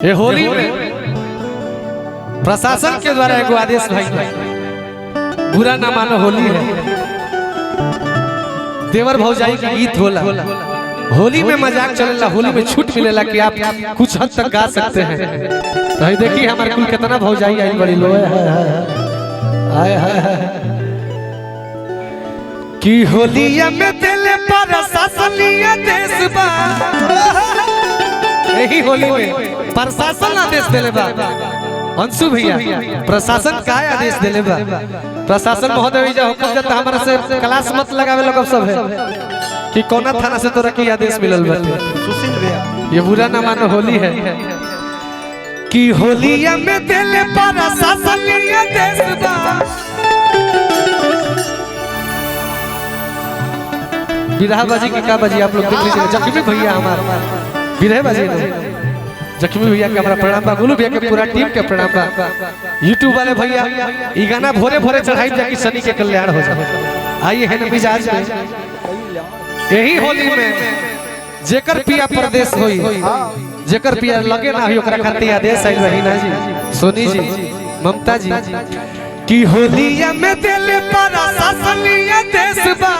ये होली में प्रशासन के द्वारा एक आदेश भाई बुरा ना मानो, होली है। देवर भौजाई की गीत होला, होली में मजाक चलेला, होली में छूट मिलेला कि आप कुछ हद तक गा सकते हैं। तो देखिए हमारे कुल कितना भौजाई आई बड़ी लो कि होलिया में दिल पर शासनिया देश बा, यही होली में प्रशासन आदेश दिले बा। अंशु भैया प्रशासन का आदेश दिले बा, प्रशासन महोदय जा हुक्म जाता हमारा से क्लास मत लगावे लोग सब है कि कौना थाना से तोरा की आदेश मिलल बा। सुशील भैया ये बुरा ना मानो, होली है कि होलिया में दिल पर शासनिया देश बा। विधा बाजी की का बाजी आप लोग देख लीजिए। जख्मी भैया हमारा विधा बाजी जख्मी भैया का हमारा प्रणाम बा, गुलू भैया के पूरा टीम के प्रणाम बा। यूट्यूब वाले भैया ई गाना भोरे भोरे चढ़ाई जाके शनि के कल्याण हो जाए। आइए है ना मिजाज में यही होली में जेकर पिया परदेश होई, जेकर पिया लगे ना होई ओकरा खातिर आदेश आइल रही ना जी, सोनी जी, ममता जी की होलिया में दिल पर शासनिया देश बा।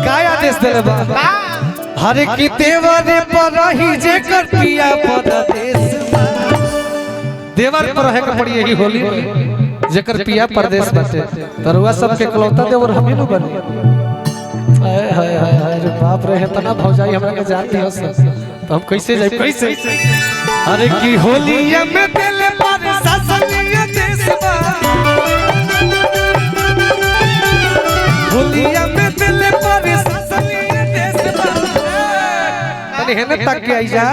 काय आदेश दिले बा हर की देवर पर रही जेकर पिया परदेश बा। देवर पर रहे के पड़ी यही होली में जेकर पिया परदेश बाटे, तरुआ सब के कलौता देवर हमें न बने। हाय हाय हाय हाय रे बाप रे, इतना भौजाई हमरा के जानती हो तो हम कैसे जाई, कैसे अरे की होलिया में दिल पर शासनिया देश बा। होलिया में दिल पर शासनिया देश बा। तनी हेने तक के आई जा,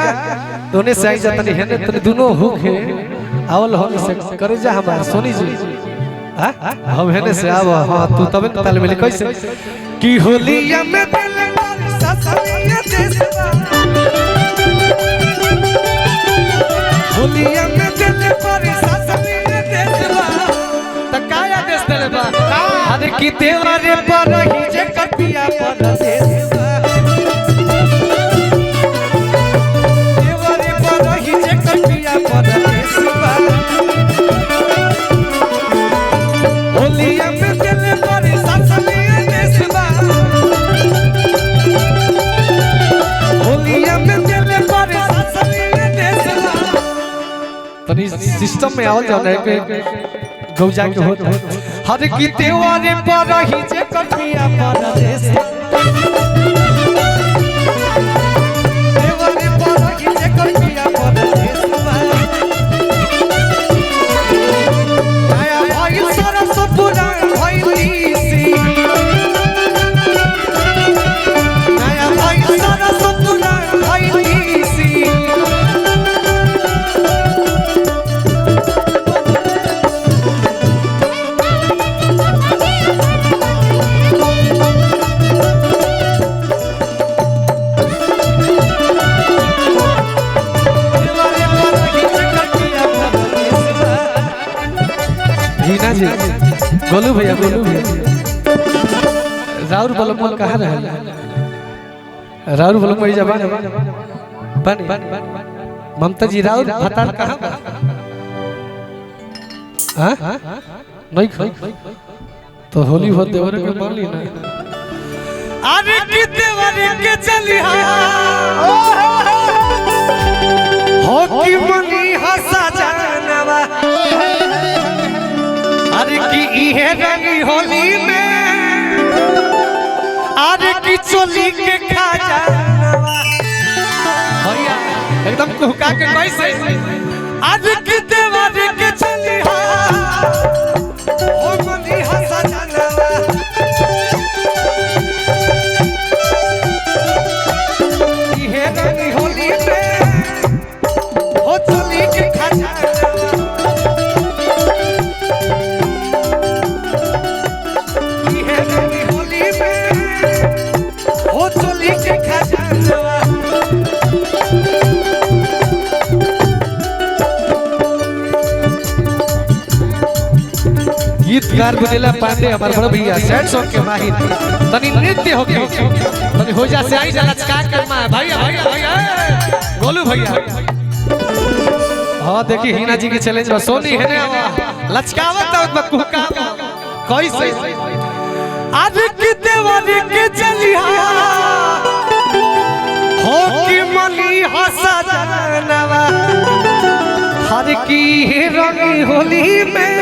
दोने से आई जा, तनी हेने तनी दोनों हुक है आवल हो से करे जा हमार सोनी जी। हां हम हेने से आव, हां तू तबे ताल मिले कैसे की होलिया में दिल पर शासनिया देश बा। होलिया में दिल पर शासनिया देश बा। त काय आदेश देले बा हर की देवर पर ही जे कपिया परदेश बा। देवर पर ही जे कपिया परदेश बा। होलिया में दिल पर शासनिया देश बा। होलिया में दिल पर शासनिया देश बा। तनी सिस्टम में आवल जाओ ना के गौजा के होत हर की देवर पर ही जे कपिया परदेश। देवर पर ही जे कपिया परदेश बा। आया भाई सरस पुराण भइली सी, आया भाई सरस पुराण भइली सी। हीना जी, गोलू भैया, गोलू भैया राउर बलमल कहाँ रहे? राउर बलमल जबान बन ममता जी राउर भतार कहाँ बा? हां नहीं खई तो होली हो देवर के मान ली ना। अरे की देवर के चली हो की मनी हंसा जानवा। अरे की इहे रंगी होली में अरे की चोली के खा जानवा। भैया एकदम कुहका के कैसे अरे की देवर के चली हो मनी हंसा जानवा। इहे रंगी होली में हो चोली के खा जानवा। गीतकार बुनेला पांडे हमारे बड़ भैया सैड सॉन्ग के माहिर, तनी नृत्य हो के तनी हो जा से आई जा लचका के मां भैया भैया भैया गोलू भैया हाँ देखिए हिना जी के चैलेंज में सोनी है ना लचकावत है कुका कैसे आज की देवारी के चलिया हो कि मनी हंसा जानवा हर की रंगी होली में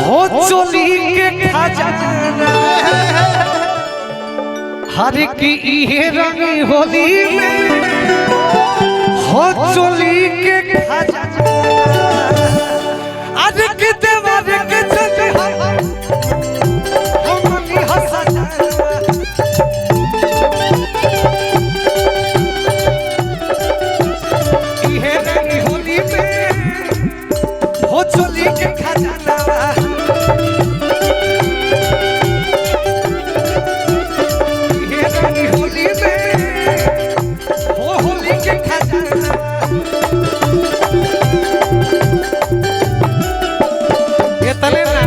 हो चोली के खजाना हर की रंगी होली में हो चोली के खजाना आज के देवार के चले हम मनी हंसा ये रंगी होली में हो चोली के खजाना ये रंगी होली में हो होली के खजाना ये तले ना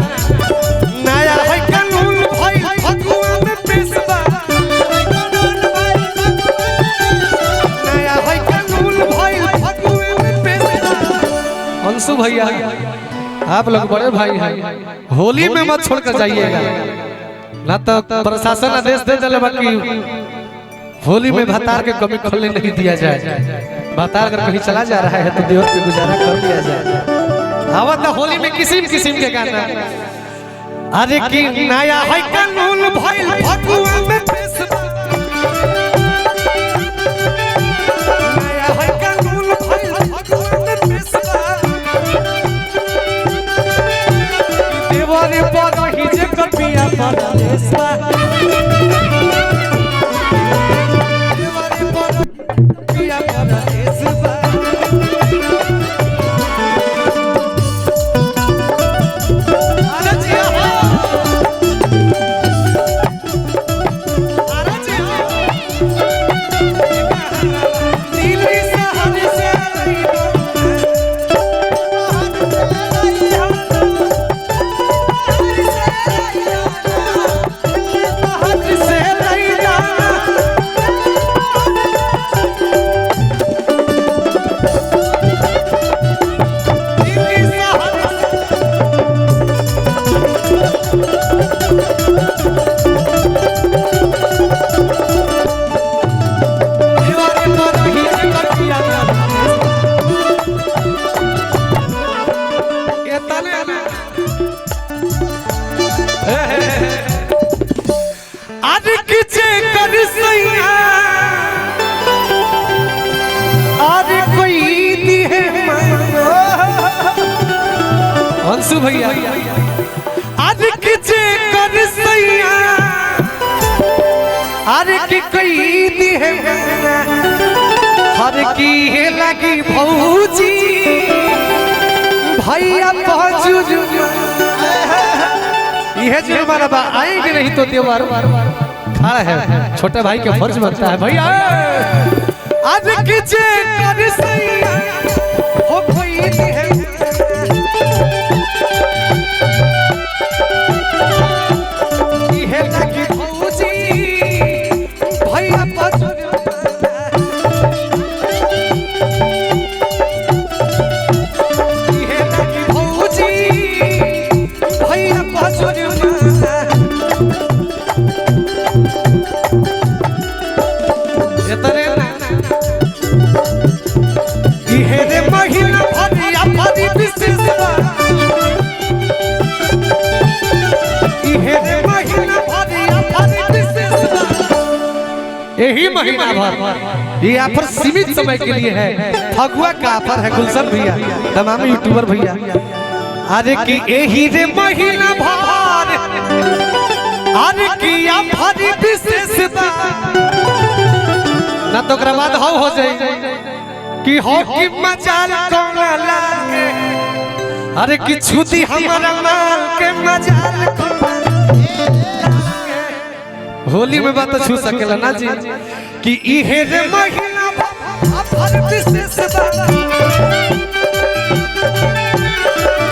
नया है कानून भाई फगुआ में पेशवा नया है कानून भाई फगुआ में पेशवा अंशु भैया आप लोग बड़े भाई हैं होली में मत छोड़कर जाइएगा ना तो प्रशासन आदेश दे दिले बाकी होली में भतार के कमी खोलने नहीं दिया जाए भतार अगर कहीं चला जा रहा है तो देवर पे गुजारा कर दिया जाए हवा तो होली में किसी के गाना अरे की नया है कानून भाई फगुआ में पेशवा नया है कानून भाई फगुआ में पेशवा देवारे पर ही जे कपिया पर देशवा देवारे पर कपिया पर देशवा अरे जी अरे जी नीली सहन से आज किचे कर सैया आज कोई दी है अंशु भैया आज किचे कर सैया आज की कोई दी है हर की है लगी भौजी भैया पहुंचू यह जुर्माना बा आएंगे नहीं तो त्योहार खड़ा है छोटे भाई के फर्ज बनता है भैया आज किचे कर सैया हो कोई है यह लगी भौजी भैया पहुंचू यह लगी भौजी भैया पहुंचू यही महीना भर ये ऑफर सीमित समय के लिए है फगुआ का ऑफर है गुलशन भैया तमाम यूट्यूबर भैया अरे की यही रे महीना भर अरे की ऑफर विशेष ना तो ओकरा बाद हो जाए कि हो कि मजाल कौन लागे अरे कि छुदी हमारा माल के मजाल कौन होली में बात छू सकेला ना जी कि इहे रे महीना ऑफर विशेष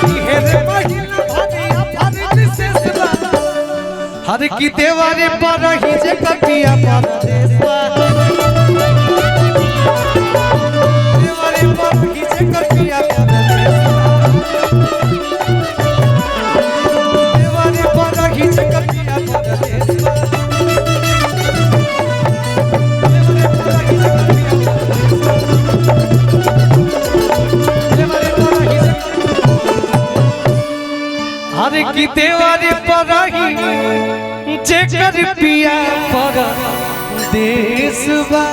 इहे रे महीना ऑफर विशेष हर की देवारे पर ही जे कटिया परदेशवा देवारे पर ही जे कि देवर पर ही जेकर पिया पर देश बा।